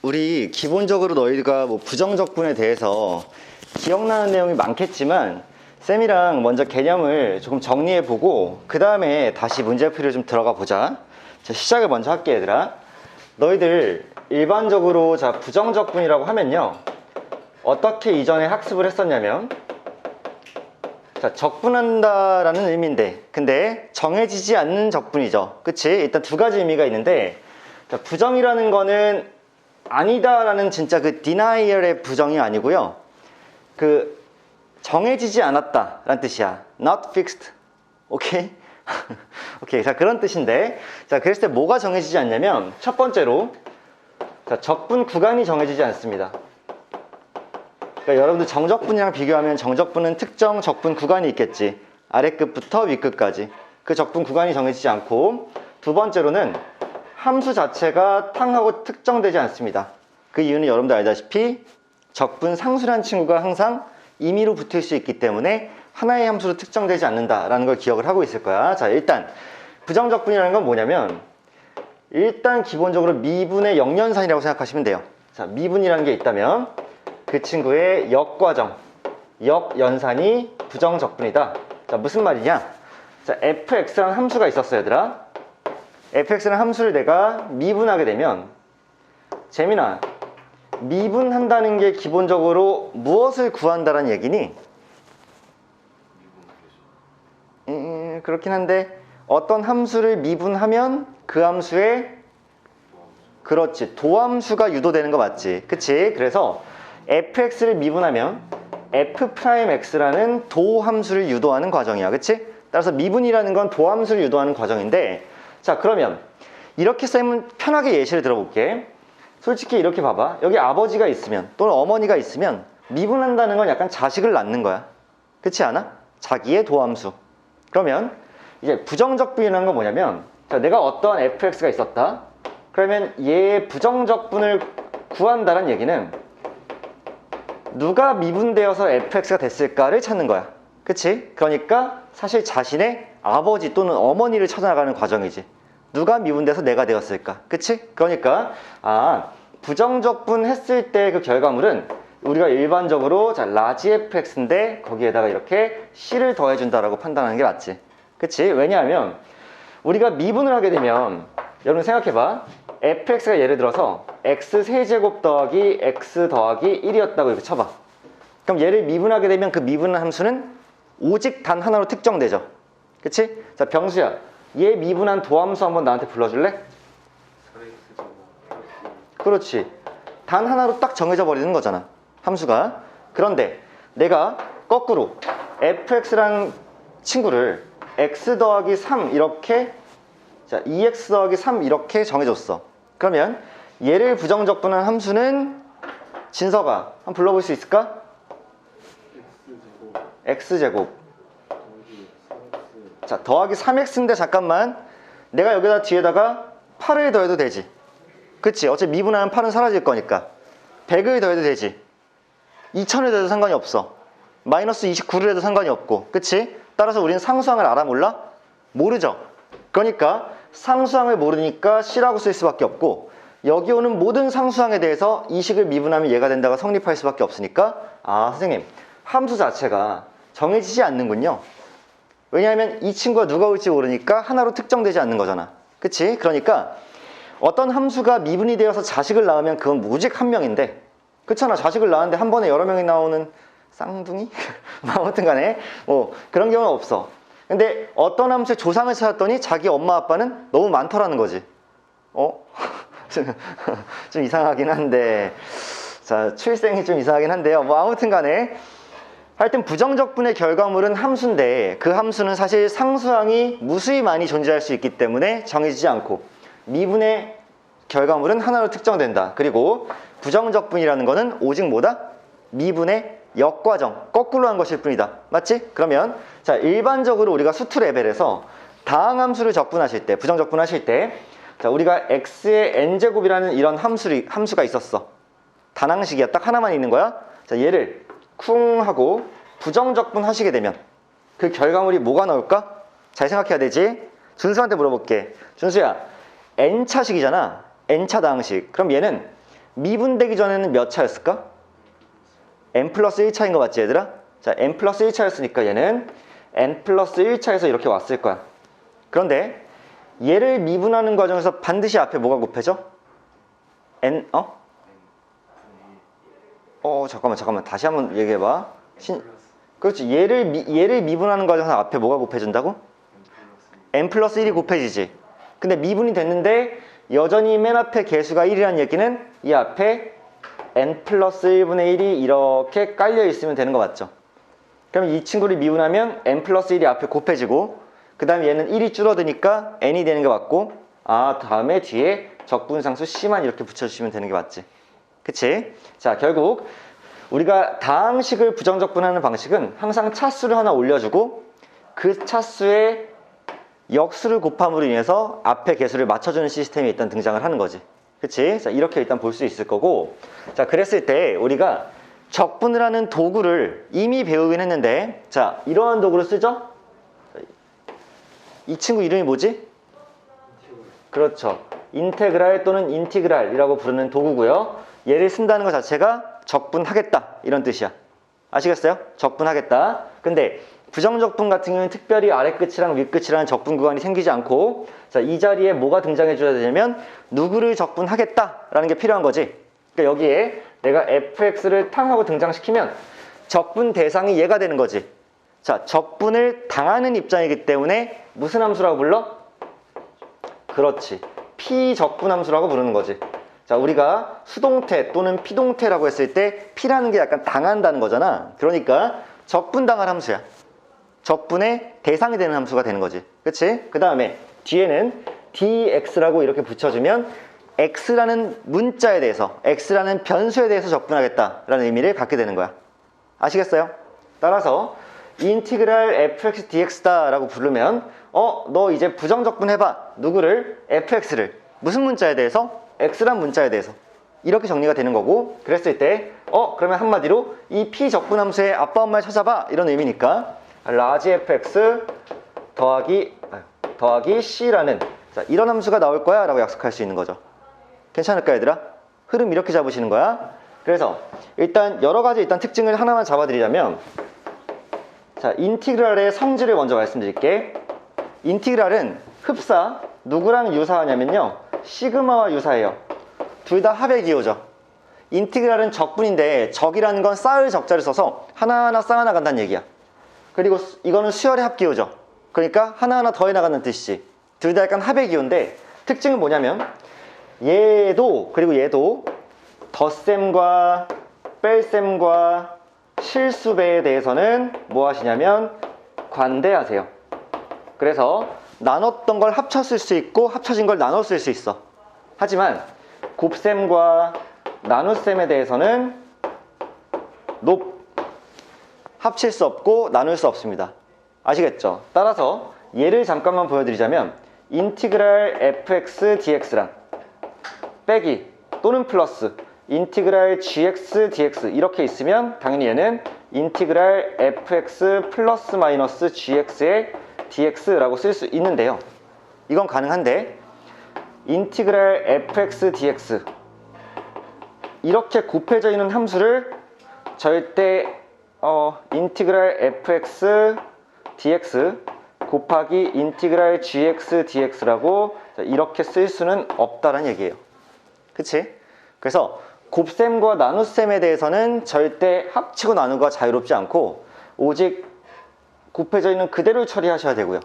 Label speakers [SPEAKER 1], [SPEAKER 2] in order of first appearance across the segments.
[SPEAKER 1] 우리 기본적으로 너희가 뭐 부정적분에 대해서 기억나는 내용이 많겠지만 쌤이랑 먼저 개념을 조금 정리해보고 그 다음에 다시 문제풀이로 좀 들어가 보자. 자, 시작을 먼저 할게 얘들아. 너희들 일반적으로 자 부정적분이라고 하면요, 어떻게 이전에 학습을 했었냐면, 자 적분한다 라는 의미인데 근데 정해지지 않는 적분이죠. 그치? 일단 두 가지 의미가 있는데, 자, 부정이라는 거는 아니다 라는 진짜 그 denial의 부정이 아니고요, 그 정해지지 않았다 라는 뜻이야. not fixed. 오케이? 오케이. 자, 그런 뜻인데, 자, 그랬을 때 뭐가 정해지지 않냐면, 첫 번째로, 자, 적분 구간이 정해지지 않습니다. 그러니까 여러분들 정적분이랑 비교하면 정적분은 특정 적분 구간이 있겠지. 아래끝부터 위끝까지. 그 적분 구간이 정해지지 않고, 두 번째로는 함수 자체가 탕하고 특정되지 않습니다. 그 이유는 여러분들 알다시피 적분 상수라는 친구가 항상 임의로 붙을 수 있기 때문에 하나의 함수로 특정되지 않는다라는 걸 기억을 하고 있을 거야. 자, 일단 부정적분이라는 건 뭐냐면, 일단 기본적으로 미분의 역연산이라고 생각하시면 돼요. 자, 미분이라는 게 있다면 그 친구의 역과정, 역연산이 부정적분이다. 자, 무슨 말이냐? 자, fx라는 함수가 있었어 얘들아. fx라는 함수를 내가 미분하게 되면, 재민아, 미분한다는 게 기본적으로 무엇을 구한다는 얘기니? 그렇긴 한데 어떤 함수를 미분하면 그 함수에, 그렇지, 도함수가 유도되는 거 맞지? 그치? 그래서 fx를 미분하면 f'x라는 도함수를 유도하는 과정이야. 그치? 따라서 미분이라는 건 도함수를 유도하는 과정인데, 자, 그러면 이렇게 쌤은 편하게 예시를 들어볼게. 솔직히 이렇게 봐봐. 여기 아버지가 있으면 또는 어머니가 있으면 미분한다는 건 약간 자식을 낳는 거야. 그렇지 않아? 자기의 도함수. 그러면 이제 부정적분이라는 건 뭐냐면, 자, 내가 어떠한 fx가 있었다. 그러면 얘의 부정적분을 구한다는 얘기는 누가 미분되어서 fx가 됐을까를 찾는 거야. 그치? 그러니까 사실 자신의 아버지 또는 어머니를 찾아나가는 과정이지. 누가 미분돼서 내가 되었을까? 그치? 그러니까 부정적분 했을 때 그 결과물은 우리가 일반적으로 자 라지 fx인데 거기에다가 이렇게 c를 더해준다라고 판단하는 게 맞지. 그치? 왜냐하면 우리가 미분을 하게 되면, 여러분 생각해봐. fx가 예를 들어서 x세제곱 더하기 x 더하기 1이었다고 이렇게 쳐봐. 그럼 얘를 미분하게 되면 그 미분한 함수는 오직 단 하나로 특정되죠. 그치? 자, 병수야, 얘 미분한 도함수 한번 나한테 불러줄래? 그렇지. 단 하나로 딱 정해져 버리는 거잖아, 함수가. 그런데 내가 거꾸로 fx라는 친구를 x 더하기 3 이렇게, 자 2x 더하기 3 이렇게 정해줬어. 그러면 얘를 부정적분한 함수는, 진서가 한번 불러볼 수 있을까? x제곱. 자, 더하기 3x인데 잠깐만, 내가 여기다 뒤에다가 8을 더해도 되지. 그치? 어차피 미분하면 8은 사라질 거니까 100을 더해도 되지. 2000을 더해도 상관이 없어. 마이너스 29를 해도 상관이 없고. 그치? 따라서 우리는 상수항을 알아 몰라? 모르죠. 그러니까 상수항을 모르니까 C라고 쓸 수밖에 없고, 여기 오는 모든 상수항에 대해서 이 식을 미분하면 얘가 된다가 성립할 수밖에 없으니까, 선생님, 함수 자체가 정해지지 않는군요. 왜냐하면 이 친구가 누가 올지 모르니까 하나로 특정되지 않는 거잖아. 그치? 그러니까 어떤 함수가 미분이 되어서 자식을 낳으면 그건 오직 한 명인데, 그렇잖아. 자식을 낳았는데 한 번에 여러 명이 나오는 쌍둥이? 아무튼 간에 뭐 그런 경우는 없어. 근데 어떤 함수의 조상을 찾았더니 자기 엄마 아빠는 너무 많더라는 거지. 좀 이상하긴 한데, 자, 출생이 좀 이상하긴 한데요. 뭐 아무튼 간에 하여튼 부정적분의 결과물은 함수인데, 그 함수는 사실 상수항이 무수히 많이 존재할 수 있기 때문에 정해지지 않고, 미분의 결과물은 하나로 특정된다. 그리고 부정적분이라는 거는 오직 뭐다? 미분의 역과정, 거꾸로 한 것일 뿐이다. 맞지? 그러면 자, 일반적으로 우리가 수투 레벨에서 다항함수를 적분하실 때, 부정적분하실 때, 자, 우리가 x의 n제곱이라는 이런 함수가 있었어. 단항식이야. 딱 하나만 있는 거야. 자, 얘를 쿵 하고 부정적분 하시게 되면 그 결과물이 뭐가 나올까? 잘 생각해야 되지? 준수한테 물어볼게. 준수야, n차식이잖아. n차 다항식. 그럼 얘는 미분되기 전에는 몇 차였을까? n 플러스 1차인 거 맞지 얘들아? 자, n 플러스 1차였으니까 얘는 n 플러스 1차에서 이렇게 왔을 거야. 그런데 얘를 미분하는 과정에서 반드시 앞에 뭐가 곱해져? n, 잠깐만 다시 한번 얘기해봐. 그렇지, 얘를 미분하는 과정에서 앞에 뭐가 곱해진다고? n 플러스 1이 곱해지지. 근데 미분이 됐는데 여전히 맨 앞에 개수가 1이라는 얘기는 이 앞에 n 플러스 1분의 1이 이렇게 깔려 있으면 되는 거 맞죠? 그럼 이 친구를 미분하면 n 플러스 1이 앞에 곱해지고 그 다음에 얘는 1이 줄어드니까 n이 되는 게 맞고, 다음에 뒤에 적분상수 c만 이렇게 붙여주시면 되는 게 맞지. 그치? 자, 결국 우리가 다항식을 부정적분하는 방식은 항상 차수를 하나 올려주고 그 차수에 역수를 곱함으로 인해서 앞에 개수를 맞춰주는 시스템이 일단 등장을 하는 거지. 그치? 자, 이렇게 일단 볼 수 있을 거고, 자, 그랬을 때 우리가 적분을 하는 도구를 이미 배우긴 했는데, 자, 이러한 도구를 쓰죠? 이 친구 이름이 뭐지? 그렇죠. 인테그랄 또는 인티그랄이라고 부르는 도구고요. 얘를 쓴다는 것 자체가 적분하겠다 이런 뜻이야. 아시겠어요? 적분하겠다. 근데 부정적분 같은 경우는 특별히 아래끝이랑 윗끝이라는 적분 구간이 생기지 않고, 자, 이 자리에 뭐가 등장해 줘야 되냐면 누구를 적분하겠다라는 게 필요한 거지. 그러니까 여기에 내가 fx를 탕하고 등장시키면 적분 대상이 얘가 되는 거지. 자, 적분을 당하는 입장이기 때문에 무슨 함수라고 불러? 그렇지, 피적분 함수라고 부르는 거지. 자, 우리가 수동태 또는 피동태라고 했을 때 피라는 게 약간 당한다는 거잖아. 그러니까 적분당할 함수야. 적분의 대상이 되는 함수가 되는 거지. 그치? 그 다음에 뒤에는 dx라고 이렇게 붙여주면 x라는 문자에 대해서, x라는 변수에 대해서 적분하겠다라는 의미를 갖게 되는 거야. 아시겠어요? 따라서 인티그랄 fx dx다 라고 부르면 너 이제 부정적분 해봐. 누구를? fx를. 무슨 문자에 대해서? x란 문자에 대해서. 이렇게 정리가 되는 거고, 그랬을 때 그러면 한마디로 이 p 적분함수의 아빠 엄마를 찾아봐 이런 의미니까 라지 fx 더하기 c라는, 자, 이런 함수가 나올 거야 라고 약속할 수 있는 거죠. 괜찮을까 얘들아? 흐름 이렇게 잡으시는 거야. 그래서 일단 여러 가지 일단 특징을 하나만 잡아드리자면, 자, 인티그랄의 성질을 먼저 말씀드릴게. 인티그랄은 흡사 누구랑 유사하냐면요, 시그마와 유사해요. 둘 다 합의 기호죠. 인티그랄은 적분인데 적이라는 건 쌓을 적자를 써서 하나하나 쌓아나간다는 얘기야. 그리고 이거는 수열의 합기호죠. 그러니까 하나하나 더해 나가는 뜻이지. 둘 다 약간 합의 기호인데 특징은 뭐냐면 얘도 그리고 얘도 덧셈과 뺄셈과 실수배에 대해서는 뭐 하시냐면 관대하세요. 그래서 나눴던 걸 합쳤을 수 있고 합쳐진 걸 나눴을 수 있어. 하지만 곱셈과 나눗셈에 대해서는 합칠 수 없고 나눌 수 없습니다. 아시겠죠? 따라서 예를 잠깐만 보여드리자면 인티그랄 fx dx랑 빼기 또는 플러스 인티그랄 gx dx 이렇게 있으면 당연히 얘는 인티그랄 fx 플러스 마이너스 gx의 dx라고 쓸 수 있는데요. 이건 가능한데 인티그랄 fx dx 이렇게 곱해져 있는 함수를 절대 인티그랄 fx dx 곱하기 인티그랄 gx dx라고 이렇게 쓸 수는 없다는 얘기예요. 그치? 그래서 곱셈과 나눗셈에 대해서는 절대 합치고 나누기가 자유롭지 않고 오직 곱해져 있는 그대로 처리하셔야 되고요.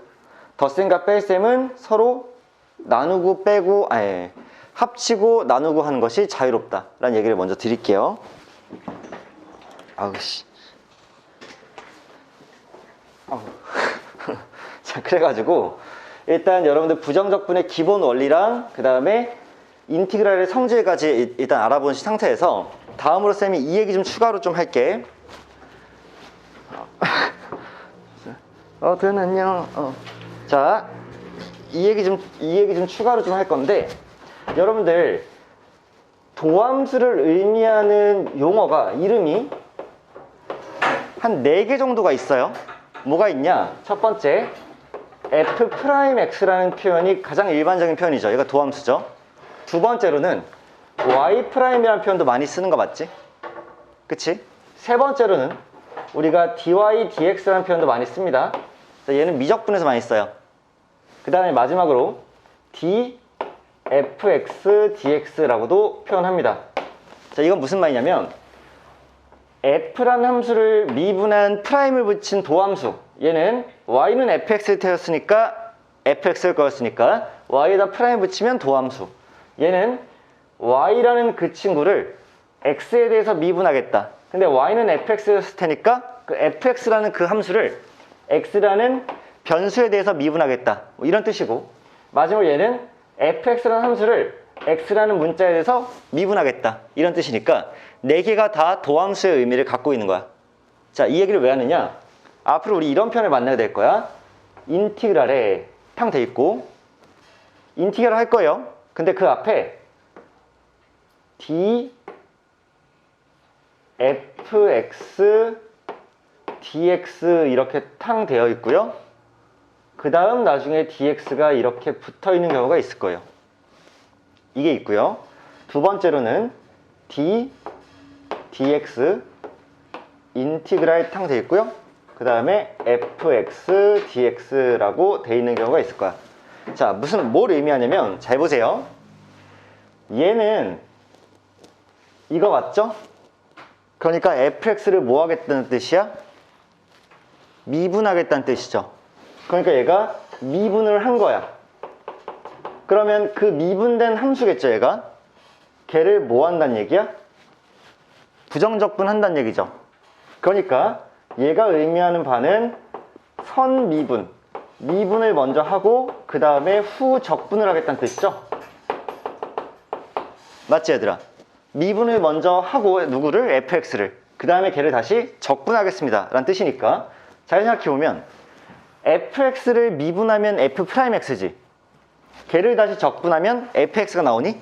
[SPEAKER 1] 덧셈과 뺄셈은 서로 나누고 빼고 합치고 나누고 하는 것이 자유롭다라는 얘기를 먼저 드릴게요. 아우씨. 자, 그래가지고 일단 여러분들 부정적분의 기본 원리랑 그 다음에 인티그랄의 성질까지 일단 알아본 상태에서 다음으로 쌤이 이 얘기 좀 추가로 좀 할게. 안녕. 자, 이 얘기 좀 추가로 좀 할 건데, 여러분들 도함수를 의미하는 용어가 이름이 한 4개 정도가 있어요. 뭐가 있냐? 첫 번째 f'x라는 표현이 가장 일반적인 표현이죠. 얘가 도함수죠. 두 번째로는 y'이라는 표현도 많이 쓰는 거 맞지? 그치? 세 번째로는 우리가 dy, dx라는 표현도 많이 씁니다. 얘는 미적분에서 많이 써요. 그 다음에 마지막으로 dfx, dx라고도 표현합니다. 자, 이건 무슨 말이냐면 f라는 함수를 미분한 프라임을 붙인 도함수, 얘는 y는 fx를 태웠으니까 fx를 거였으니까 y에다 프라임 붙이면 도함수, 얘는 y라는 그 친구를 x에 대해서 미분하겠다. 근데 y는 fx였을 테니까 그 fx라는 그 함수를 x라는 변수에 대해서 미분하겠다, 뭐 이런 뜻이고, 마지막으로 얘는 fx라는 함수를 x라는 문자에 대해서 미분하겠다, 이런 뜻이니까 네 개가 다 도함수의 의미를 갖고 있는 거야. 자, 이 얘기를 왜 하느냐, 앞으로 우리 이런 표현을 만나게 될 거야. 인티그랄에 탕 돼 있고 인티그랄 할 거예요. 근데 그 앞에 dfx dx 이렇게 탕 되어 있고요. 그 다음 나중에 dx가 이렇게 붙어 있는 경우가 있을 거예요. 이게 있고요. 두 번째로는 dx 인티그랄 탕 되어 있고요. 그 다음에 fx dx라고 되어 있는 경우가 있을 거야. 자, 뭘 의미하냐면, 잘 보세요. 얘는 이거 맞죠? 그러니까 fx를 뭐 하겠다는 뜻이야? 미분하겠다는 뜻이죠. 그러니까 얘가 미분을 한 거야. 그러면 그 미분된 함수겠죠, 얘가? 걔를 뭐 한다는 얘기야? 부정적분 한다는 얘기죠. 그러니까 얘가 의미하는 바는 선미분, 미분을 먼저 하고 그 다음에 후적분을 하겠다는 뜻이죠. 맞지, 얘들아? 미분을 먼저 하고 누구를? fx를. 그 다음에 걔를 다시 적분하겠습니다 라는 뜻이니까, 잘 생각해보면 fx를 미분하면 f'x지, 걔를 다시 적분하면 fx가 나오니?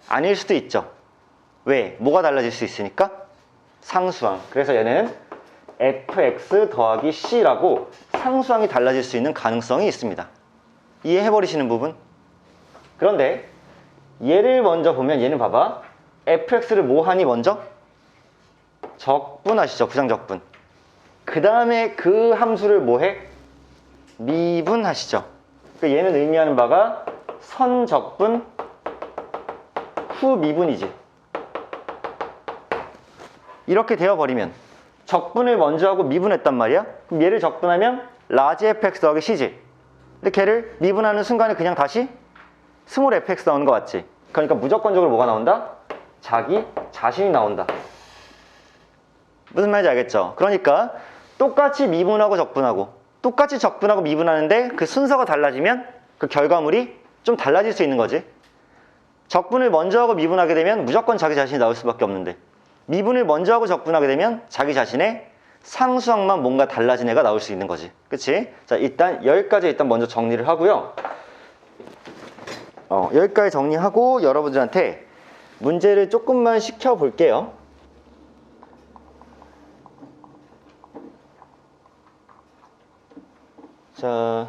[SPEAKER 1] 아닐 수도 있죠. 왜? 뭐가 달라질 수 있으니까? 상수항. 그래서 얘는 fx 더하기 c라고 상수항이 달라질 수 있는 가능성이 있습니다. 이해해버리시는 부분? 그런데 얘를 먼저 보면, 얘는 봐봐, fx를 뭐 하니 먼저? 적분하시죠, 부정적분. 그 다음에 그 함수를 뭐 해? 미분하시죠. 그러니까 얘는 의미하는 바가 선적분 후미분이지. 이렇게 되어버리면 적분을 먼저 하고 미분했단 말이야. 그럼 얘를 적분하면 라지 fx 더하기 c지. 근데 걔를 미분하는 순간에 그냥 다시 스몰 fx 나오는 거 맞지? 그러니까 무조건적으로 뭐가 나온다? 자기 자신이 나온다. 무슨 말인지 알겠죠? 그러니까 똑같이 미분하고 적분하고, 똑같이 적분하고 미분하는데 그 순서가 달라지면 그 결과물이 좀 달라질 수 있는 거지. 적분을 먼저 하고 미분하게 되면 무조건 자기 자신이 나올 수밖에 없는데, 미분을 먼저 하고 적분하게 되면 자기 자신의 상수항만 뭔가 달라진 애가 나올 수 있는 거지. 그치? 자, 일단 여기까지 일단 먼저 정리를 하고요. 여기까지 정리하고 여러분들한테 문제를 조금만 시켜볼게요. 자,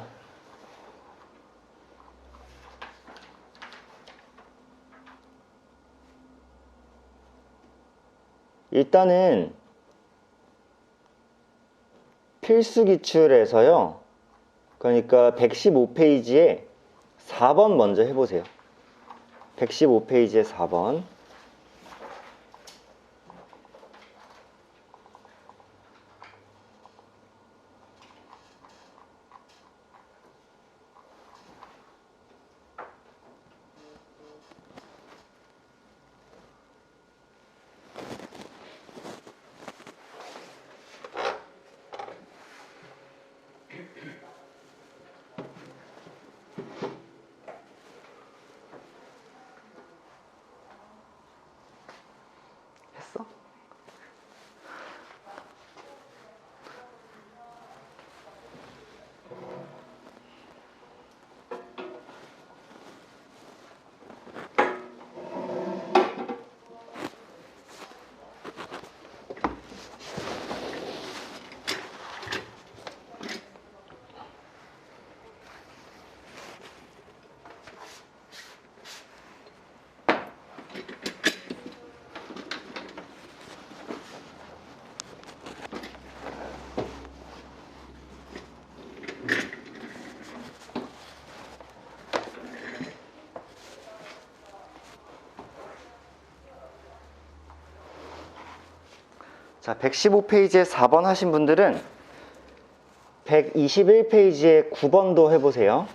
[SPEAKER 1] 일단은 필수 기출에서요, 그러니까 115페이지에 4번 먼저 해보세요. 115페이지에 4번. 자, 115페이지에 4번 하신 분들은 121페이지에 9번도 해보세요.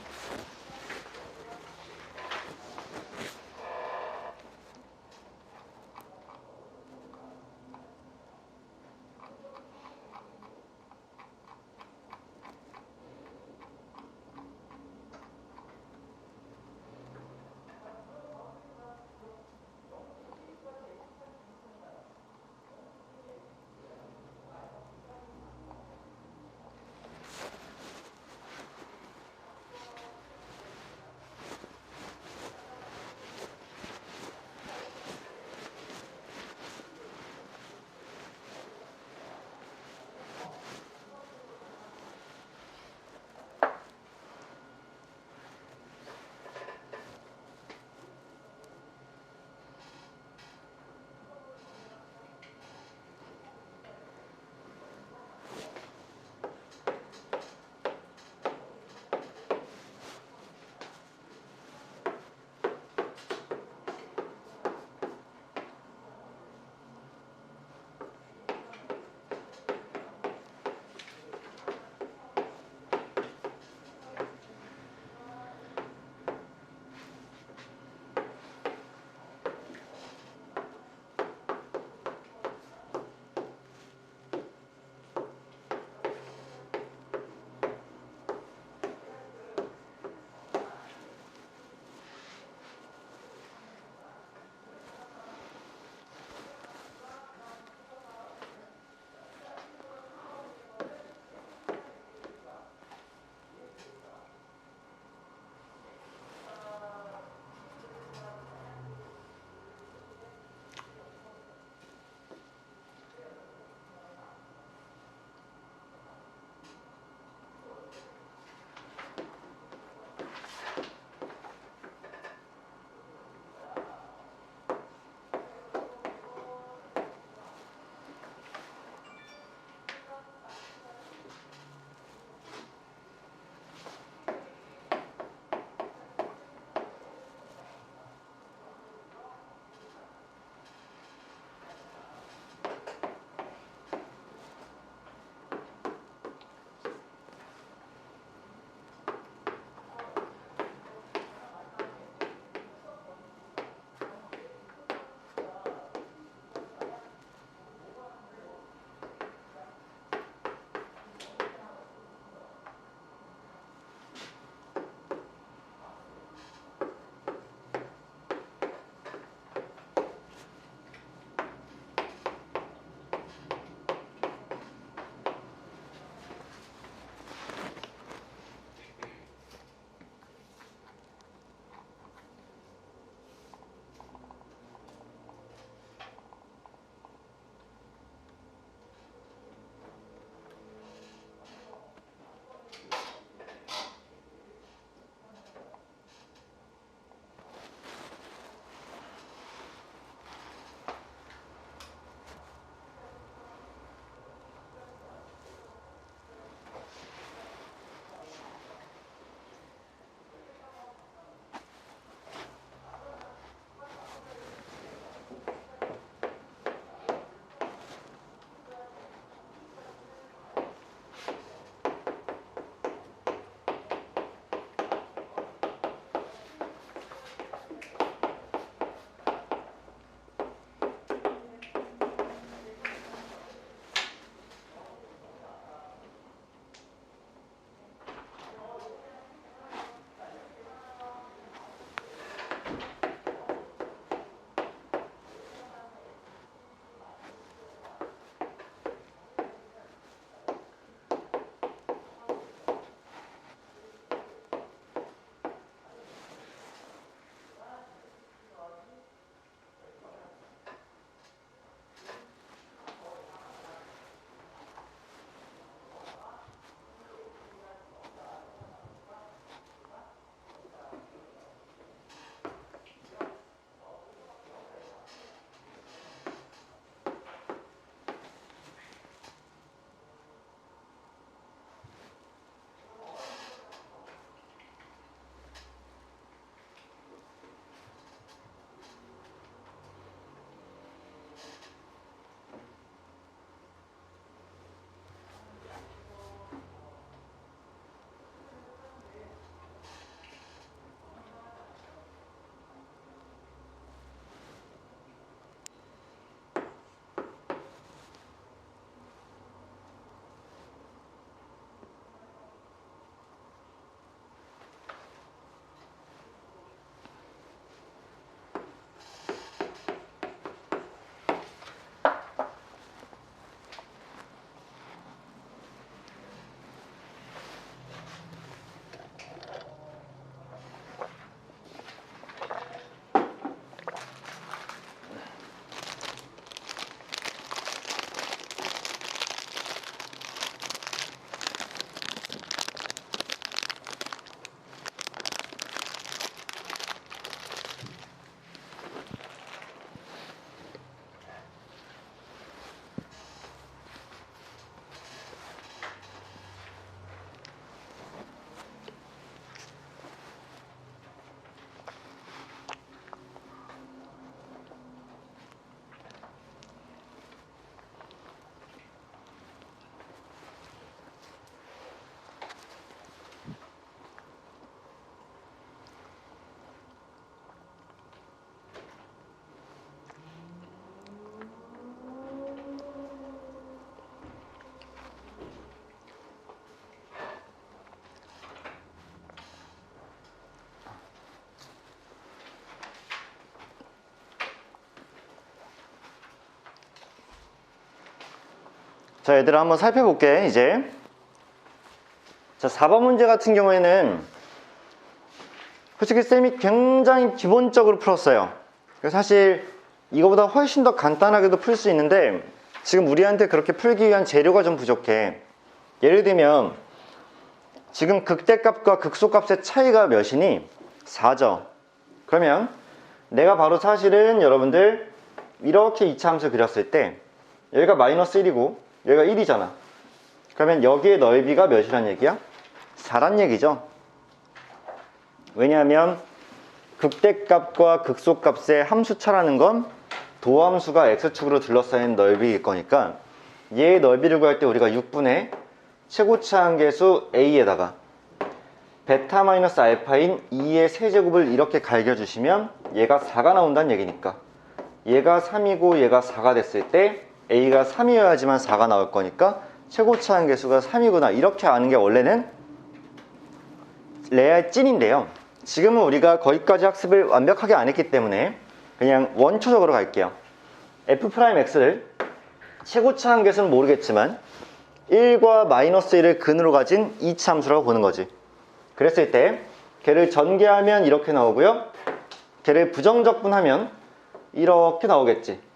[SPEAKER 1] 자, 얘들아 한번 살펴볼게 이제. 자, 4번 문제 같은 경우에는 솔직히 쌤이 굉장히 기본적으로 풀었어요. 그래서 사실 이거보다 훨씬 더 간단하게도 풀 수 있는데 지금 우리한테 그렇게 풀기 위한 재료가 좀 부족해. 예를 들면 지금 극대값과 극소값의 차이가 몇이니? 4죠. 그러면 내가 바로 사실은 여러분들 이렇게 이차함수 그렸을 때 여기가 마이너스 1이고 여기가 1이잖아. 그러면 여기의 넓이가 몇이란 얘기야? 4란 얘기죠. 왜냐하면 극대값과 극소값의 함수차라는 건 도함수가 x축으로 둘러싸인 넓이일 거니까 얘의 넓이를 구할 때 우리가 6분의 최고차항계수 a에다가 베타 마이너스 알파인 2의 세제곱을 이렇게 갈겨주시면 얘가 4가 나온다는 얘기니까 얘가 3이고 얘가 4가 됐을 때 a가 3이어야지만 4가 나올 거니까 최고차항계수가 3이구나 이렇게 아는 게 원래는 레알 찐인데요. 지금은 우리가 거기까지 학습을 완벽하게 안 했기 때문에 그냥 원초적으로 갈게요. f'x를 최고차항계수는 모르겠지만 1과 마이너스 1을 근으로 가진 이차함수라고 보는 거지. 그랬을 때 걔를 전개하면 이렇게 나오고요. 걔를 부정적분하면 이렇게 나오겠지.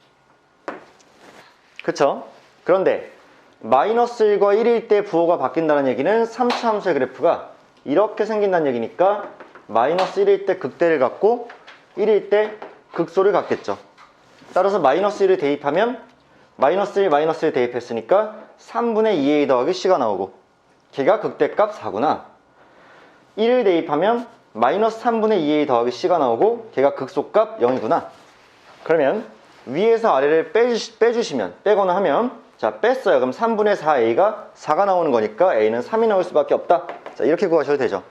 [SPEAKER 1] 그쵸? 그런데 마이너스 1과 1일 때 부호가 바뀐다는 얘기는 3차 함수의 그래프가 이렇게 생긴다는 얘기니까 마이너스 1일 때 극대를 갖고 1일 때 극소를 갖겠죠. 따라서 마이너스 1을 대입하면 마이너스 1, 마이너스 1 대입했으니까 3분의 2a 더하기 c가 나오고 걔가 극대값 4구나. 1을 대입하면 마이너스 3분의 2a 더하기 c가 나오고 걔가 극소값 0이구나. 그러면 위에서 아래를 빼주시면 빼거나 하면 자 뺐어요. 그럼 3분의 4a가 4가 나오는 거니까 a는 3이 나올 수밖에 없다. 자 이렇게 구하셔도 되죠.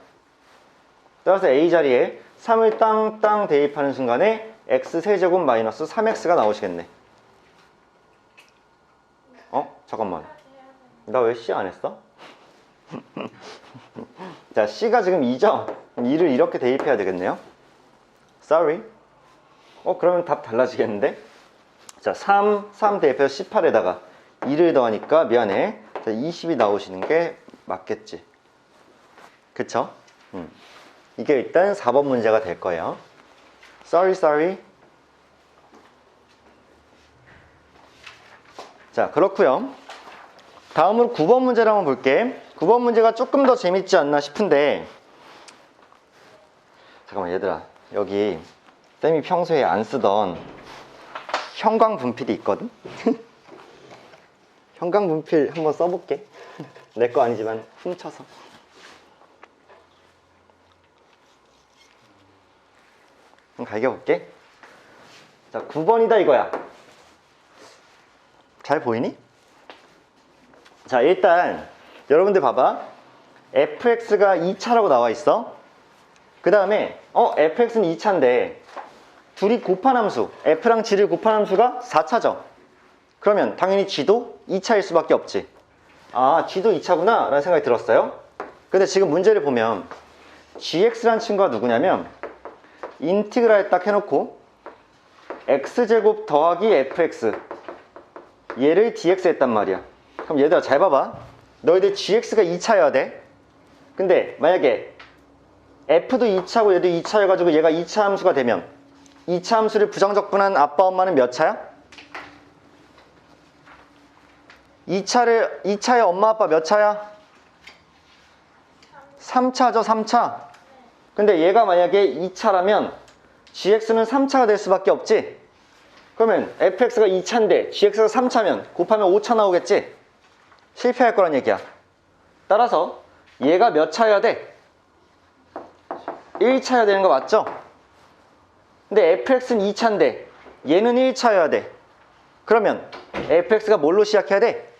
[SPEAKER 1] 따라서 a 자리에 3을 땅땅 대입하는 순간에 x세제곱 마이너스 3x가 나오시겠네. 잠깐만. 나 왜 c 안 했어? 자 c가 지금 2죠? 2를 이렇게 대입해야 되겠네요. Sorry. 그러면 답 달라지겠는데? 자 3 대입해서 18에다가 2를 더하니까 미안해. 자, 20이 나오시는 게 맞겠지. 그쵸? 이게 일단 4번 문제가 될 거예요. Sorry. 자, 그렇고요. 다음으로 9번 문제를 한번 볼게. 9번 문제가 조금 더 재밌지 않나 싶은데 잠깐만 얘들아 여기 쌤이 평소에 안 쓰던 형광분필이 있거든? 형광분필 한번 써볼게. 내 거 아니지만 훔쳐서. 한번 갈겨볼게. 자 9번이다 이거야. 잘 보이니? 자 일단 여러분들 봐봐. fx가 2차라고 나와 있어. 그 다음에 fx는 2차인데 둘이 곱한 함수 f랑 g를 곱한 함수가 4차죠. 그러면 당연히 g도 2차일 수밖에 없지. 아 g도 2차구나 라는 생각이 들었어요. 근데 지금 문제를 보면 gx라는 친구가 누구냐면 인티그랄 딱 해놓고 x제곱 더하기 fx 얘를 dx 했단 말이야. 그럼 얘들아 잘 봐봐. 너희들 gx가 2차여야 돼. 근데 만약에 f도 2차고 얘도 2차여가지고 얘가 2차 함수가 되면 2차 함수를 부정적분한 아빠 엄마는 몇 차야? 2차의 엄마 아빠 몇 차야? 3차죠 3차. 근데 얘가 만약에 2차라면 gx는 3차가 될 수밖에 없지. 그러면 fx가 2차인데 gx가 3차면 곱하면 5차 나오겠지. 실패할 거란 얘기야. 따라서 얘가 몇 차여야 돼? 1차여야 되는 거 맞죠? 근데 fx는 2차인데 얘는 1차여야 돼. 그러면 fx가 뭘로 시작해야 돼?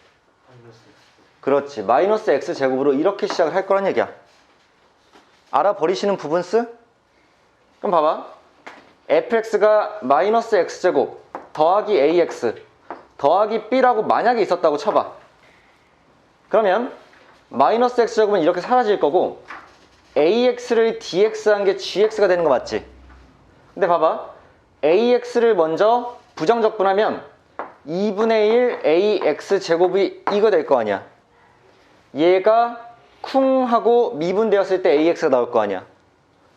[SPEAKER 1] 그렇지. 마이너스 x제곱으로 이렇게 시작을 할 거란 얘기야. 알아버리시는 부분스? 그럼 봐봐. fx가 마이너스 x제곱 더하기 ax 더하기 b라고 만약에 있었다고 쳐봐. 그러면 마이너스 x제곱은 이렇게 사라질 거고 ax를 dx한 게 gx가 되는 거 맞지? 근데 봐봐. ax를 먼저 부정적분하면 2분의 1 ax 제곱이 이거 될 거 아니야. 얘가 쿵 하고 미분되었을 때 ax가 나올 거 아니야.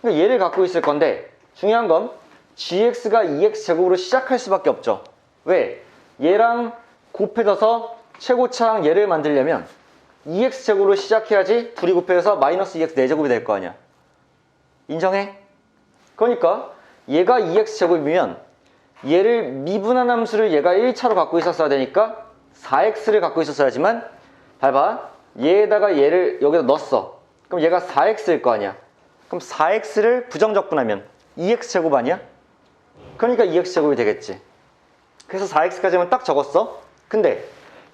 [SPEAKER 1] 그러니까 얘를 갖고 있을 건데 중요한 건 gx가 2x 제곱으로 시작할 수밖에 없죠. 왜? 얘랑 곱해져서 최고차항 얘를 만들려면 2x 제곱으로 시작해야지 둘이 곱해져서 마이너스 2x 4제곱이 될 거 아니야. 인정해? 그러니까 얘가 2x 제곱이면 얘를 미분한 함수를 얘가 1차로 갖고 있었어야 되니까 4x를 갖고 있었어야지만 봐봐. 얘에다가 얘를 여기다 넣었어. 그럼 얘가 4x일 거 아니야. 그럼 4x를 부정적분하면 2x 제곱 아니야? 그러니까 2x 제곱이 되겠지. 그래서 4x까지만 딱 적었어. 근데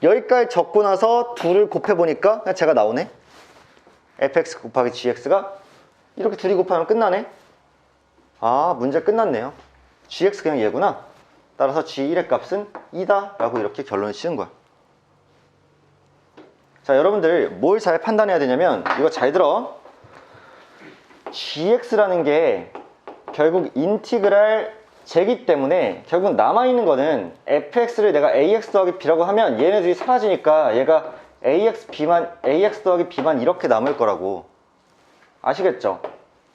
[SPEAKER 1] 여기까지 적고 나서 둘을 곱해보니까 그냥 제가 나오네. fx 곱하기 gx가 이렇게 둘이 곱하면 끝나네. 아, 문제 끝났네요. gx 그냥 얘구나. 따라서 g1의 값은 2다 라고 이렇게 결론을 지은 거야. 자, 여러분들 뭘 잘 판단해야 되냐면 이거 잘 들어. gx라는 게 결국 인티그랄 제기 때문에 결국 남아있는 거는 fx를 내가 ax 더하기 b라고 하면 얘네들이 사라지니까 얘가 ax 더하기 b만 이렇게 남을 거라고. 아시겠죠?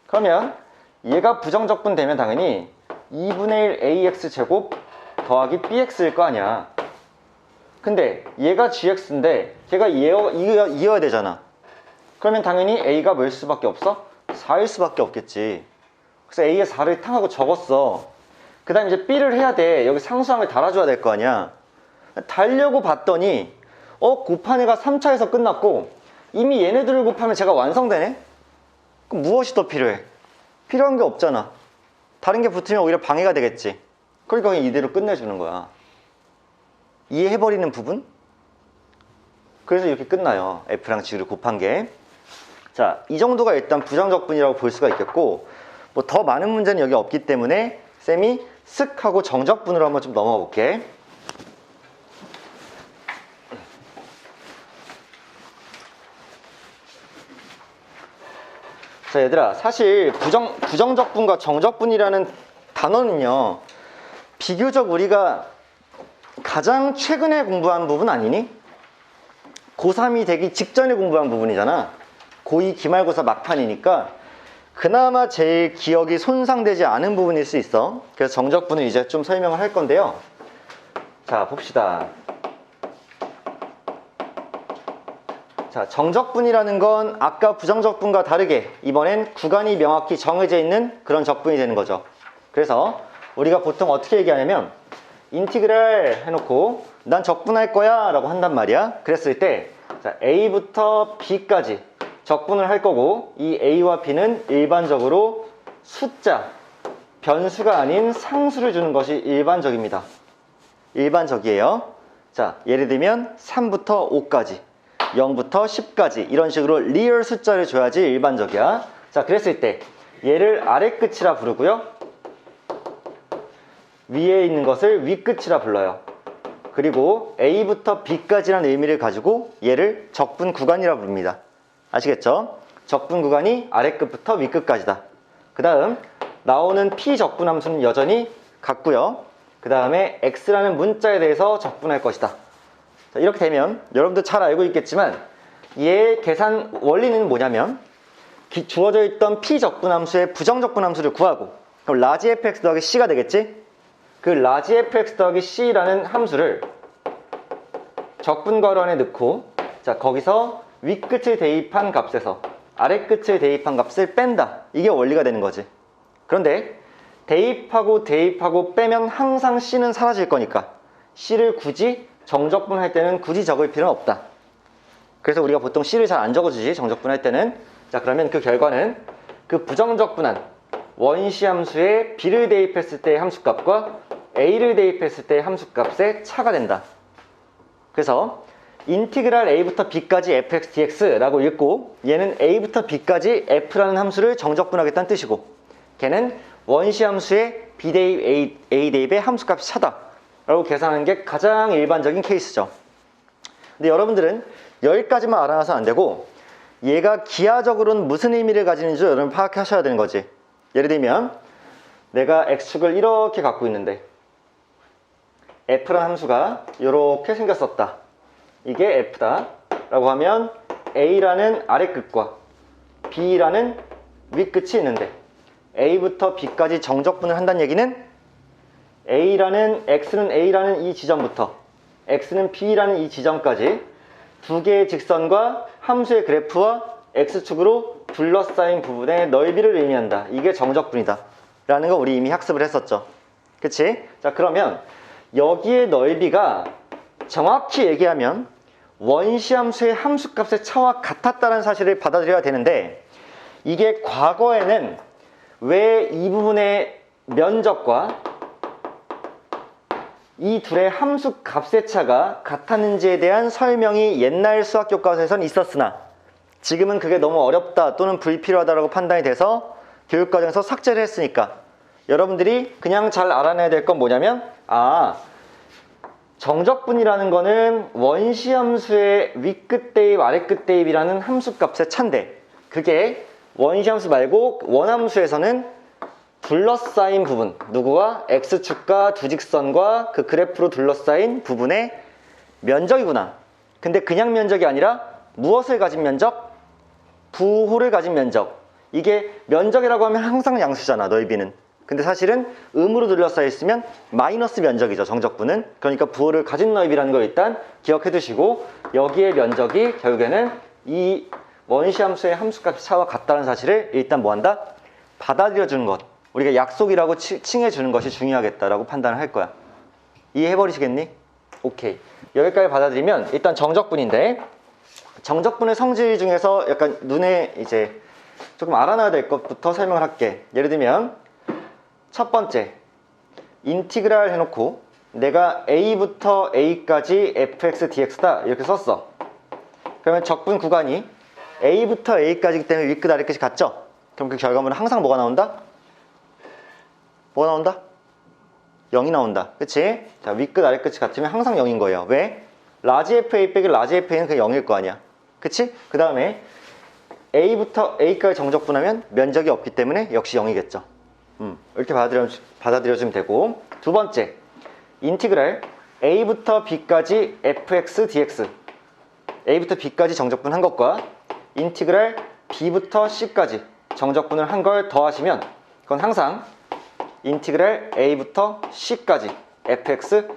[SPEAKER 1] 그러면 얘가 부정적분 되면 당연히 2분의 1 ax 제곱 더하기 bx일 거 아니야. 근데 얘가 gx인데 걔가 이어야 되잖아. 그러면 당연히 a가 뭐일 수밖에 없어? 4일 수밖에 없겠지. 그래서 a에 4를 탕하고 적었어. 그 다음에 이제 b를 해야 돼. 여기 상수항을 달아줘야 될 거 아니야. 달려고 봤더니 곱한 애가 3차에서 끝났고 이미 얘네들을 곱하면 제가 완성되네? 그럼 무엇이 더 필요해? 필요한 게 없잖아. 다른 게 붙으면 오히려 방해가 되겠지. 그러니까 그냥 이대로 끝내주는 거야. 이해해버리는 부분? 그래서 이렇게 끝나요. F랑 G를 곱한 게. 자, 이 정도가 일단 부정적분이라고 볼 수가 있겠고, 뭐 더 많은 문제는 여기 없기 때문에 쌤이 쓱 하고 정적분으로 한번 좀 넘어가 볼게. 자, 얘들아, 사실 부정적분과 정적분이라는 단어는요, 비교적 우리가 가장 최근에 공부한 부분 아니니? 고3이 되기 직전에 공부한 부분이잖아. 고2 기말고사 막판이니까 그나마 제일 기억이 손상되지 않은 부분일 수 있어. 그래서 정적분을 이제 좀 설명을 할 건데요. 자, 봅시다. 자, 정적분이라는 건 아까 부정적분과 다르게 이번엔 구간이 명확히 정해져 있는 그런 적분이 되는 거죠. 그래서 우리가 보통 어떻게 얘기하냐면 인티그랄 해놓고 난 적분할 거야 라고 한단 말이야. 그랬을 때 자, A부터 B까지 적분을 할 거고 이 A와 B는 일반적으로 숫자, 변수가 아닌 상수를 주는 것이 일반적입니다. 일반적이에요. 자, 예를 들면 3부터 5까지 0부터 10까지 이런 식으로 리얼 숫자를 줘야지 일반적이야. 자, 그랬을 때 얘를 아래 끝이라 부르고요. 위에 있는 것을 위 끝이라 불러요. 그리고 A부터 B까지라는 의미를 가지고 얘를 적분 구간이라 부릅니다. 아시겠죠? 적분 구간이 아래 끝부터 위 끝까지다. 그 다음 나오는 P 적분 함수는 여전히 같고요. 그 다음에 X라는 문자에 대해서 적분할 것이다. 자, 이렇게 되면 여러분들 잘 알고 있겠지만 얘의 계산 원리는 뭐냐면 주어져 있던 P 적분 함수의 부정 적분 함수를 구하고 그럼 라지 fx 더하기 c가 되겠지? 그 라지 fx 더하기 c라는 함수를 적분 괄호 안에 넣고 자, 거기서 윗끝을 대입한 값에서 아래끝을 대입한 값을 뺀다. 이게 원리가 되는 거지. 그런데 대입하고 빼면 항상 c는 사라질 거니까 c를 굳이 정적분 할 때는 굳이 적을 필요는 없다. 그래서 우리가 보통 c를 잘 안 적어주지, 정적분 할 때는. 자, 그러면 그 결과는 그 부정적분한 원시 함수에 b를 대입했을 때의 함수값과 a를 대입했을 때의 함수값의 차가 된다. 그래서 인티그랄 a부터 b까지 fx dx라고 읽고 얘는 a부터 b까지 f라는 함수를 정적분하겠다는 뜻이고 걔는 원시 함수의 b 대입 a 대입의 함수값이 차다 라고 계산하는 게 가장 일반적인 케이스죠. 근데 여러분들은 여기까지만 알아놔서 안 되고 얘가 기하적으로는 무슨 의미를 가지는지 여러분 파악하셔야 되는 거지. 예를 들면 내가 x축을 이렇게 갖고 있는데 f라는 함수가 이렇게 생겼었다. 이게 f다 라고 하면 a라는 아래끝과 b라는 윗끝이 있는데 a부터 b까지 정적분을 한다는 얘기는 x는 a라는 이 지점부터 x는 b라는 이 지점까지 두 개의 직선과 함수의 그래프와 x축으로 둘러싸인 부분의 넓이를 의미한다. 이게 정적분이다 라는 거 우리 이미 학습을 했었죠. 그치? 자, 그러면 여기의 넓이가 정확히 얘기하면 원시함수의 함수값의 차와 같았다는 사실을 받아들여야 되는데, 이게 과거에는 왜 이 부분의 면적과 이 둘의 함수값의 차가 같았는지에 대한 설명이 옛날 수학 교과서에선 있었으나 지금은 그게 너무 어렵다 또는 불필요하다고 판단이 돼서 교육과정에서 삭제를 했으니까 여러분들이 그냥 잘 알아내야 될 건 뭐냐면, 정적분이라는 거는 원시함수의 윗끝 대입 아래끝 대입이라는 함수값의 차인데, 그게 원시함수 말고 원함수에서는 둘러싸인 부분, 누구와? x축과 두 직선과 그 그래프로 둘러싸인 부분의 면적이구나. 근데 그냥 면적이 아니라 무엇을 가진 면적? 부호를 가진 면적. 이게 면적이라고 하면 항상 양수잖아, 넓이는. 근데 사실은 음으로 둘러싸여 있으면 마이너스 면적이죠, 정적분은. 그러니까 부호를 가진 넓이라는 걸 일단 기억해 두시고, 여기에 면적이 결국에는 이 원시함수의 함수값 차와 같다는 사실을 일단 뭐한다? 받아들여 주는 것. 우리가 약속이라고 칭해 주는 것이 중요하겠다라고 판단을 할 거야. 이해해 버리시겠니? 오케이. 여기까지 받아들이면 일단 정적분인데, 정적분의 성질 중에서 약간 눈에 이제 조금 알아놔야 될 것부터 설명을 할게. 예를 들면 첫 번째, 인티그랄 해놓고 내가 a부터 a까지 fx dx다 이렇게 썼어. 그러면 적분 구간이 a부터 a까지이기 때문에 윗끝 아래끝이 같죠? 그럼 그 결과물은 항상 뭐가 나온다? 뭐가 나온다? 0이 나온다. 그치? 자, 윗끝 아래끝이 같으면 항상 0인 거예요. 왜? 라지 fa 빼기 라지 fa는 그냥 0일 거 아니야. 그치? 그 다음에 a부터 a까지 정적분하면 면적이 없기 때문에 역시 0이겠죠. 이렇게 받아들여주면 되고, 두 번째, 인티그랄 a부터 b까지 fx dx, a부터 b까지 정적분 한 것과 인티그랄 b부터 c까지 정적분을 한 걸 더하시면 그건 항상 인티그랄 a부터 c까지 fx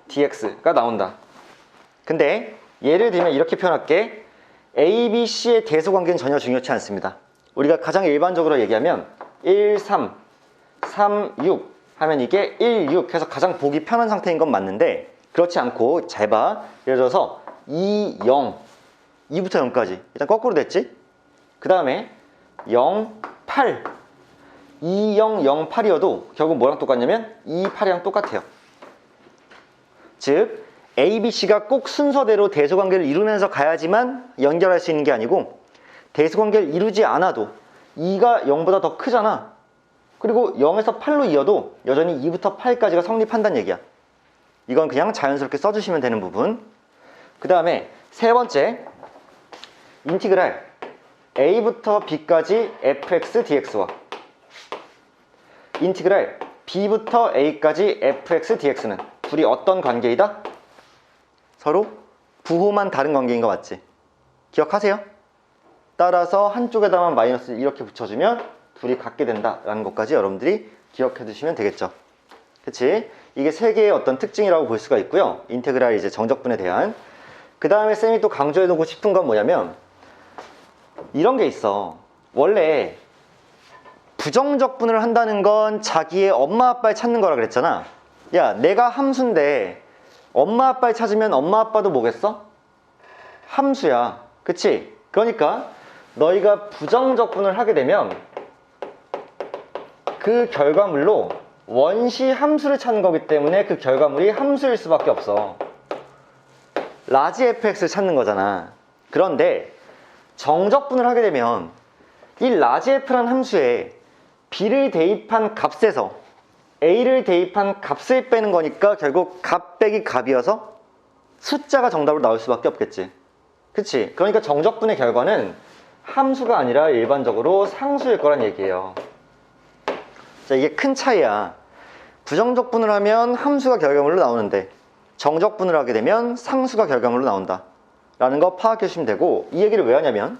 [SPEAKER 1] dx가 나온다. 근데 예를 들면 이렇게 표현할게. a, b, c의 대소관계는 전혀 중요치 않습니다. 우리가 가장 일반적으로 얘기하면 1, 3, 3, 6 하면 이게 1, 6 해서 가장 보기 편한 상태인 건 맞는데, 그렇지 않고 잘 봐. 예를 들어서 2, 0, 2부터 0까지 일단 거꾸로 됐지? 그 다음에 0, 8, 2, 0, 0, 8이어도 결국 뭐랑 똑같냐면 2, 8이랑 똑같아요. 즉 A, B, C가 꼭 순서대로 대소관계를 이루면서 가야지만 연결할 수 있는 게 아니고, 대소관계를 이루지 않아도 2가 0보다 더 크잖아. 그리고 0에서 8로 이어도 여전히 2부터 8까지가 성립한다는 얘기야. 이건 그냥 자연스럽게 써주시면 되는 부분. 그 다음에 세 번째, 인티그랄 a부터 b까지 fx dx와 인티그랄 b부터 a까지 fx dx는 둘이 어떤 관계이다? 서로 부호만 다른 관계인 거 맞지? 기억하세요? 따라서 한쪽에다만 마이너스 이렇게 붙여주면 둘이 같게 된다라는 것까지 여러분들이 기억해 두시면 되겠죠. 그치? 이게 세 개의 어떤 특징이라고 볼 수가 있고요. 인테그랄 이제 정적분에 대한. 그 다음에 쌤이 또 강조해 두고 싶은 건 뭐냐면, 이런 게 있어. 원래 부정적분을 한다는 건 자기의 엄마 아빠를 찾는 거라 그랬잖아. 야, 내가 함수인데 엄마 아빠를 찾으면 엄마 아빠도 뭐겠어? 함수야. 그치? 그러니까 너희가 부정적분을 하게 되면 그 결과물로 원시 함수를 찾는 거기 때문에 그 결과물이 함수일 수밖에 없어. 라지 fx를 찾는 거잖아. 그런데 정적분을 하게 되면 이 라지 f라는 함수에 b를 대입한 값에서 a를 대입한 값을 빼는 거니까 결국 값 빼기 값이어서 숫자가 정답으로 나올 수밖에 없겠지. 그치? 그러니까 정적분의 결과는 함수가 아니라 일반적으로 상수일 거란 얘기예요. 자, 이게 큰 차이야. 부정적분을 하면 함수가 결과물로 나오는데 정적분을 하게 되면 상수가 결과물로 나온다 라는 거 파악해 주시면 되고, 이 얘기를 왜 하냐면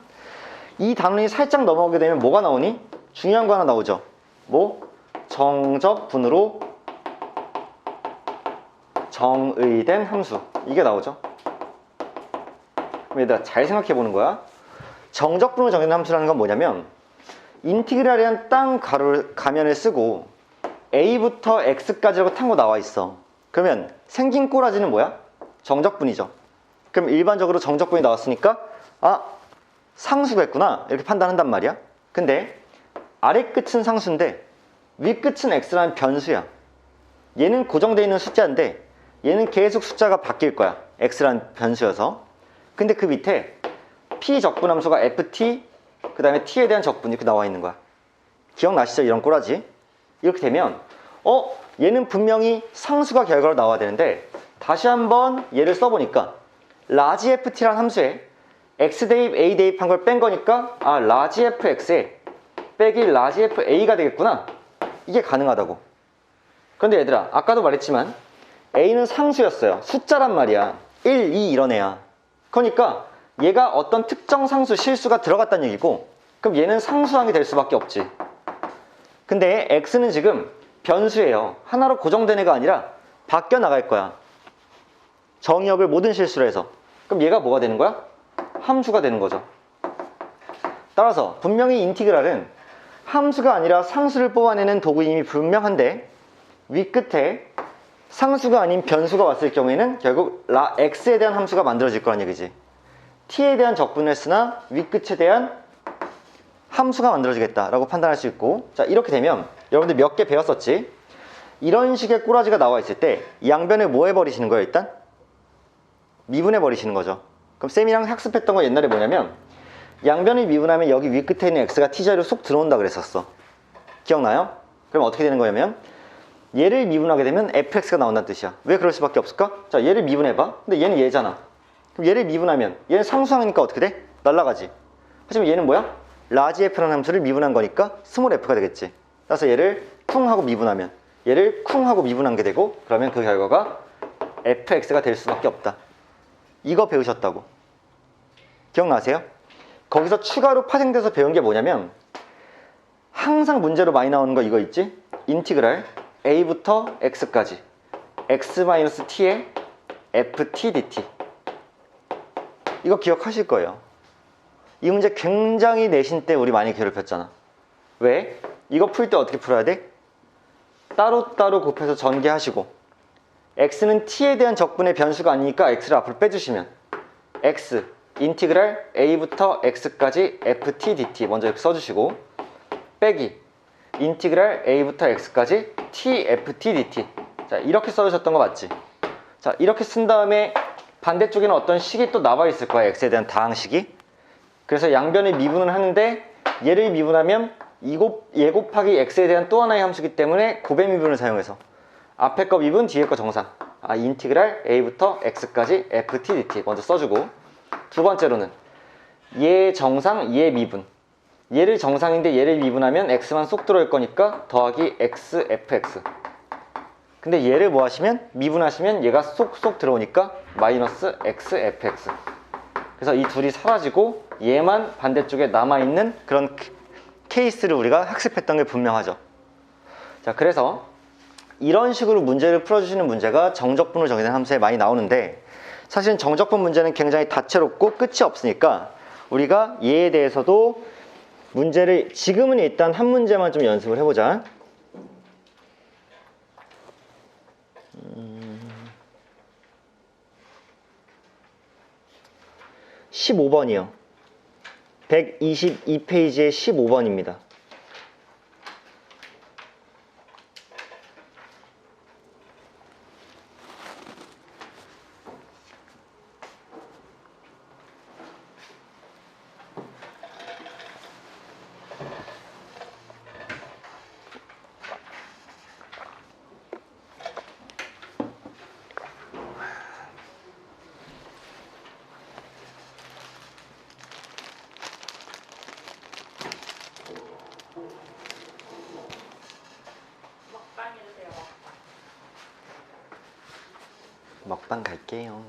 [SPEAKER 1] 이 단원이 살짝 넘어가게 되면 뭐가 나오니? 중요한 거 하나 나오죠. 뭐? 정적분으로 정의된 함수, 이게 나오죠. 그럼 얘들아 잘 생각해 보는 거야. 정적분으로 정의된 함수라는 건 뭐냐면 인티그랄이란 땅 가면을 쓰고 a부터 x까지라고 탄 거 나와 있어. 그러면 생긴 꼬라지는 뭐야? 정적분이죠. 그럼 일반적으로 정적분이 나왔으니까 아, 상수겠구나 이렇게 판단한단 말이야. 근데 아래 끝은 상수인데 위 끝은 x라는 변수야. 얘는 고정되어 있는 숫자인데 얘는 계속 숫자가 바뀔 거야. x라는 변수여서. 근데 그 밑에 p 적분함수가 ft, 그 다음에 t에 대한 적분이 이렇게 나와 있는 거야. 기억나시죠? 이런 꼬라지. 이렇게 되면 얘는 분명히 상수가 결과로 나와야 되는데, 다시 한번 얘를 써보니까 라지 ft라는 함수에 x 대입 a 대입한 걸 뺀 거니까 아, 라지 fx에 빼기 라지 fa가 되겠구나. 이게 가능하다고. 그런데 얘들아 아까도 말했지만 a는 상수였어요. 숫자란 말이야. 1, 2 이런 애야. 그러니까 얘가 어떤 특정 상수 실수가 들어갔다는 얘기고, 그럼 얘는 상수항이 될 수밖에 없지. 근데 x는 지금 변수예요. 하나로 고정된 애가 아니라 바뀌어 나갈 거야. 정의역을 모든 실수로 해서. 그럼 얘가 뭐가 되는 거야? 함수가 되는 거죠. 따라서 분명히 인티그랄은 함수가 아니라 상수를 뽑아내는 도구임이 분명한데, 윗끝에 상수가 아닌 변수가 왔을 경우에는 결국 x에 대한 함수가 만들어질 거란 얘기지. t에 대한 적분을 쓰나 윗끝에 대한 함수가 만들어지겠다라고 판단할 수 있고, 자 이렇게 되면 여러분들 몇 개 배웠었지? 이런 식의 꼬라지가 나와 있을 때 양변을 뭐 해버리시는 거예요? 일단 미분해 버리시는 거죠. 그럼 쌤이랑 학습했던 거 옛날에 뭐냐면 양변을 미분하면 여기 윗끝에 있는 x가 t자리로 쏙 들어온다 그랬었어. 기억나요? 그럼 어떻게 되는 거냐면 얘를 미분하게 되면 fx가 나온다는 뜻이야. 왜 그럴 수밖에 없을까? 자 얘를 미분해봐. 근데 얘는 얘잖아. 그럼 얘를 미분하면 얘는 상수항이니까 어떻게 돼? 날라가지. 하지만 얘는 뭐야? 라지 f라는 함수를 미분한 거니까 스몰 f가 되겠지. 따라서 얘를 쿵 하고 미분하면 얘를 쿵 하고 미분한 게 되고, 그러면 그 결과가 fx가 될 수밖에 없다. 이거 배우셨다고. 기억나세요? 거기서 추가로 파생돼서 배운 게 뭐냐면 항상 문제로 많이 나오는 거 이거 있지? 인티그랄 a부터 x까지 x-t에 ft dt. 이거 기억하실 거예요. 이 문제 굉장히 내신 때 우리 많이 괴롭혔잖아. 왜? 이거 풀 때 어떻게 풀어야 돼? 따로따로 곱해서 전개하시고, x는 t에 대한 적분의 변수가 아니니까 x를 앞으로 빼주시면 x 인티그랄 a부터 x까지 ft dt 먼저 이렇게 써주시고, 빼기 인티그랄 a부터 x까지 t ft dt. 자 이렇게 써주셨던 거 맞지? 자 이렇게 쓴 다음에 반대쪽에는 어떤 식이 또 나와 있을 거야. x에 대한 다항식이. 그래서 양변을 미분을 하는데 얘를 미분하면 얘 곱하기 x에 대한 또 하나의 함수이기 때문에 곱의 미분을 사용해서 앞에 거 미분 뒤에 거 정상, 인티그랄 a부터 x까지 ft dt 먼저 써주고, 두 번째로는 얘 정상 얘 미분, 얘를 정상인데 얘를 미분하면 x만 쏙 들어올 거니까 더하기 x fx. 근데 얘를 뭐 하시면 미분하시면 얘가 쏙쏙 들어오니까 마이너스 x fx. 그래서 이 둘이 사라지고 얘만 반대쪽에 남아있는 그런 케이스를 우리가 학습했던 게 분명하죠. 자 그래서 이런 식으로 문제를 풀어주시는 문제가 정적분으로 정의된 함수에 많이 나오는데, 사실은 정적분 문제는 굉장히 다채롭고 끝이 없으니까 우리가 얘에 대해서도 문제를 지금은 일단 한 문제만 좀 연습을 해보자. 15번이요. 122페이지의 15번입니다. 먹방 갈게요.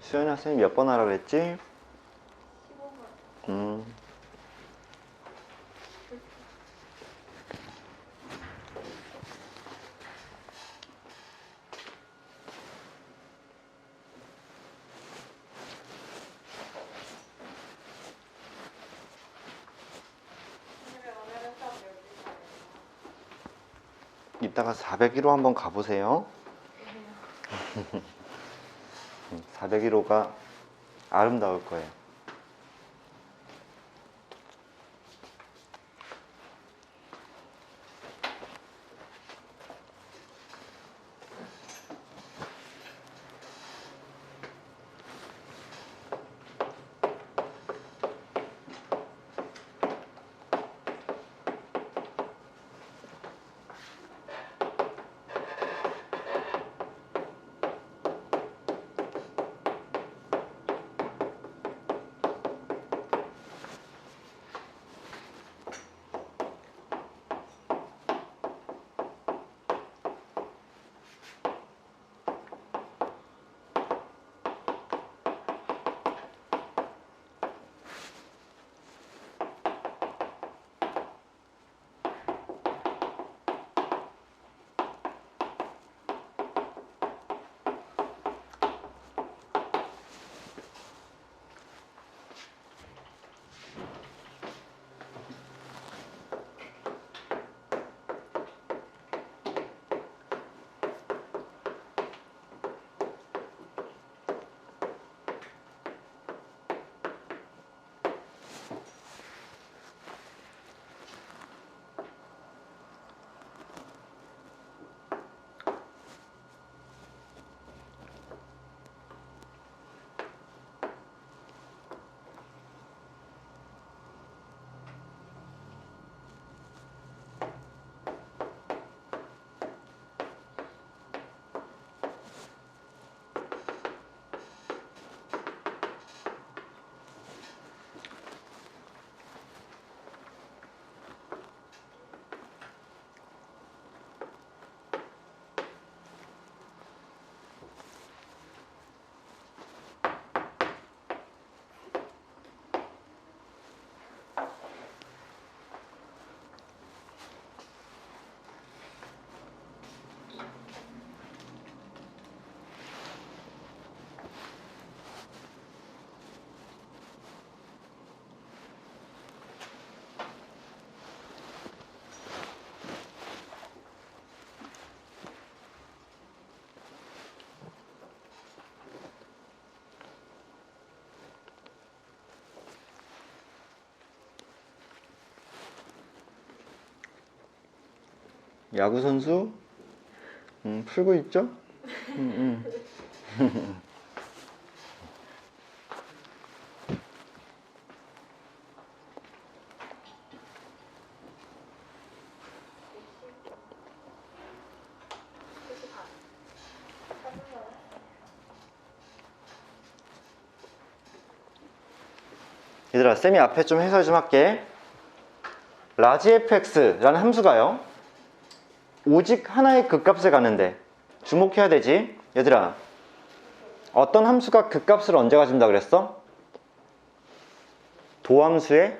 [SPEAKER 1] 수연아, 선생님 몇 번 하라 그랬지? 15번. 이따가 401호 한번 가보세요. 401호가 아름다울 거예요. 야구 선수? 풀고 있죠? 얘들아, 쌤이 앞에 좀 해설 좀 할게. 라지 fx라는 함수가요, 오직 하나의 극값을 가는데 주목해야 되지. 얘들아, 어떤 함수가 극값을 언제 가진다 그랬어? 도함수의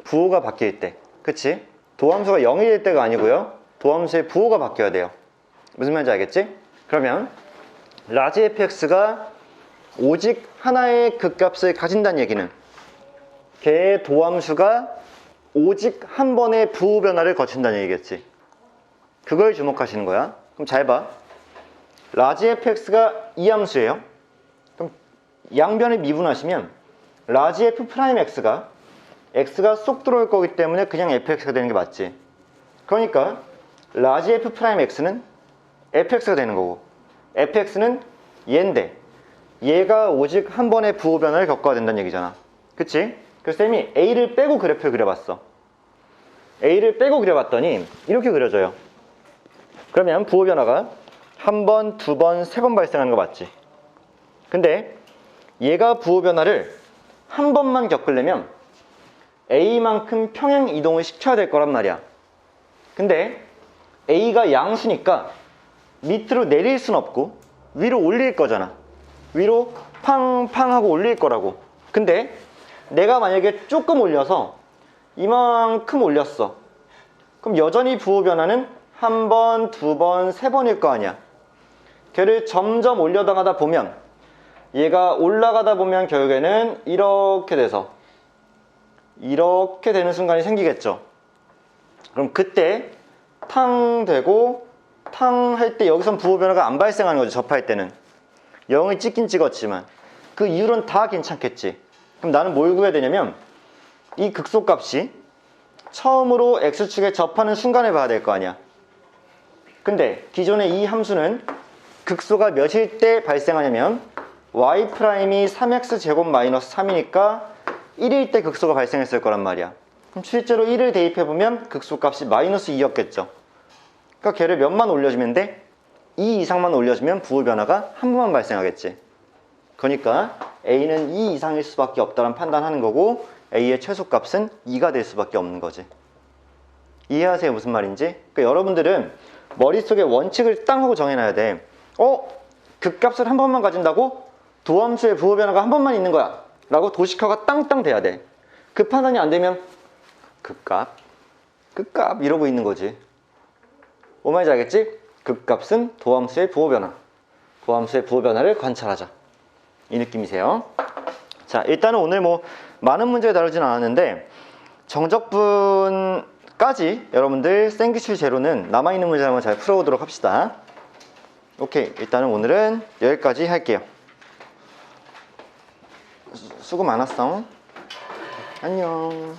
[SPEAKER 1] 부호가 바뀔 때. 그치? 도함수가 0이 될 때가 아니고요, 도함수의 부호가 바뀌어야 돼요. 무슨 말인지 알겠지? 그러면 라지 fx가 오직 하나의 극값을 가진다는 얘기는 걔의 도함수가 오직 한 번의 부호 변화를 거친다는 얘기겠지. 그걸 주목하시는 거야. 그럼 잘 봐. 라지 fx가 이 함수예요. 그럼 양변을 미분하시면 라지 f 프라임 x가 쏙 들어올 거기 때문에 그냥 fx가 되는 게 맞지. 그러니까 라지 f 프라임 x는 fx가 되는 거고, fx는 얘인데 얘가 오직 한 번의 부호 변화를 겪어야 된다는 얘기잖아. 그치? 그래서 쌤이 a를 빼고 그래프를 그려봤어. A를 빼고 그려봤더니 이렇게 그려져요. 그러면 부호 변화가 한 번, 두 번, 세 번 발생하는 거 맞지? 근데 얘가 부호 변화를 한 번만 겪으려면 A만큼 평행 이동을 시켜야 될 거란 말이야. 근데 A가 양수니까 밑으로 내릴 순 없고 위로 올릴 거잖아. 위로 팡팡 하고 올릴 거라고. 근데 내가 만약에 조금 올려서 이만큼 올렸어. 그럼 여전히 부호 변화는 한 번, 두 번, 세 번일 거 아니야. 걔를 점점 올려나가다 보면 얘가 올라가다 보면 결국에는 이렇게 돼서 이렇게 되는 순간이 생기겠죠. 그럼 그때 탕 되고 탕 할 때 여기선 부호 변화가 안 발생하는 거죠. 접할 때는 0을 찍긴 찍었지만 그 이후로는 다 괜찮겠지. 그럼 나는 뭘 구해야 되냐면 이 극소값이 처음으로 x축에 접하는 순간을 봐야 될 거 아니야. 근데 기존의 이 함수는 극소가 몇일 때 발생하냐면 y' 3x 제곱 마이너스 3이니까 1일 때 극소가 발생했을 거란 말이야. 그럼 실제로 1을 대입해보면 극소값이 마이너스 2였겠죠. 그러니까 걔를 몇만 올려주면 돼? 2 이상만 올려주면 부호 변화가 한 번만 발생하겠지. 그러니까 A는 2 이상일 수밖에 없다는 판단하는 거고 A의 최소값은 2가 될 수밖에 없는 거지. 이해하세요? 무슨 말인지? 그러니까 여러분들은 머릿속에 원칙을 땅 하고 정해놔야 돼. 극값을 한 번만 가진다고? 도함수의 부호 변화가 한 번만 있는 거야 라고 도식화가 땅땅 돼야 돼. 그 판단이 안 되면 극값 이러고 있는 거지. 뭔 말인지 알겠지? 극값은 도함수의 부호 변화, 도함수의 부호 변화를 관찰하자, 이 느낌이세요. 자, 일단은 오늘 뭐 많은 문제를 다루진 않았는데 정적분까지 여러분들 생기출 제로는 남아있는 문제 한번 잘 풀어보도록 합시다. 오케이, 일단은 오늘은 여기까지 할게요. 수고 많았어. 안녕.